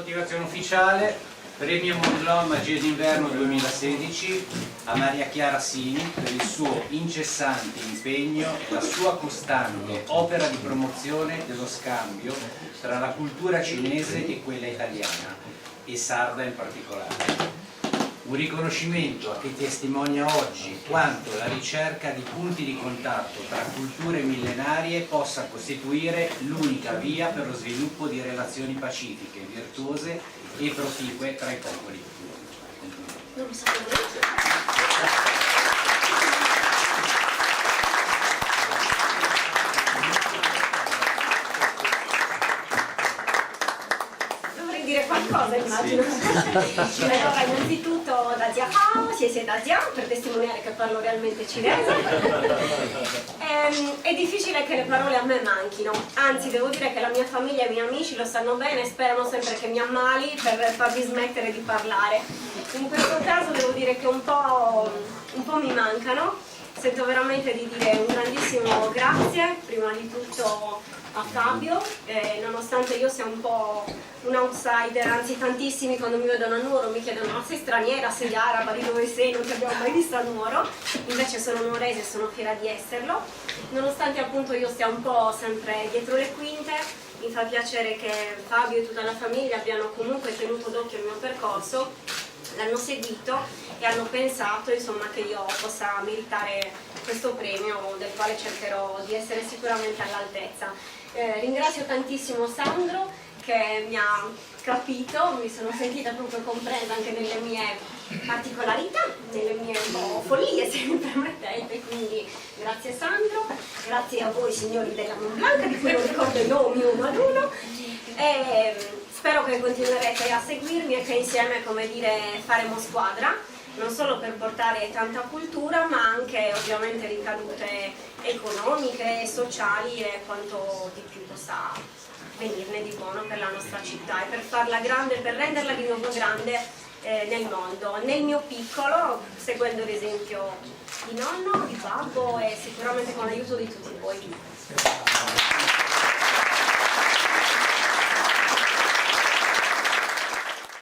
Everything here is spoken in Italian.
motivazione ufficiale: Premio Mondlò Magia d'inverno 2016 a Maria Chiara Sini per il suo incessante impegno e la sua costante opera di promozione dello scambio tra la cultura cinese e quella italiana, e sarda in particolare. Un riconoscimento che testimonia oggi quanto la ricerca di punti di contatto tra culture millenarie possa costituire l'unica via per lo sviluppo di relazioni pacifiche, virtuose e proficue tra i popoli. Non lo sapevo. Qualcosa immagino. Sì. Allora, innanzitutto da Zia Hao, da Zia, per testimoniare che parlo realmente cinese. È difficile che le parole a me manchino, anzi devo dire che la mia famiglia e i miei amici lo sanno bene e sperano sempre che mi ammali per farvi smettere di parlare. In questo caso devo dire che un po' mi mancano. Sento veramente di dire un grandissimo grazie, prima di tutto a Fabio, nonostante io sia un po' un outsider, anzi tantissimi quando mi vedono a Nuoro mi chiedono: ma sei straniera, sei araba, di dove sei? Non ti abbiamo mai visto a Nuoro. Invece sono nuorese e sono fiera di esserlo. Nonostante appunto io stia un po' sempre dietro le quinte, mi fa piacere che Fabio e tutta la famiglia abbiano comunque tenuto d'occhio il mio percorso, l'hanno seguito e hanno pensato insomma che io possa meritare questo premio, del quale cercherò di essere sicuramente all'altezza. Ringrazio tantissimo Sandro che mi ha capito, mi sono sentita proprio compresa anche nelle mie particolarità, nelle mie follie, se mi permettete, quindi grazie Sandro, grazie a voi signori della Montblanc, di cui non ricordo i nomi uno ad uno, e spero che continuerete a seguirmi e che insieme, come dire, faremo squadra, non solo per portare tanta cultura, ma anche ovviamente ricadute economiche e sociali e quanto di più possa venirne di buono per la nostra città e per farla grande, per renderla di nuovo grande nel mondo, nel mio piccolo, seguendo l'esempio di nonno, di babbo e sicuramente con l'aiuto di tutti voi.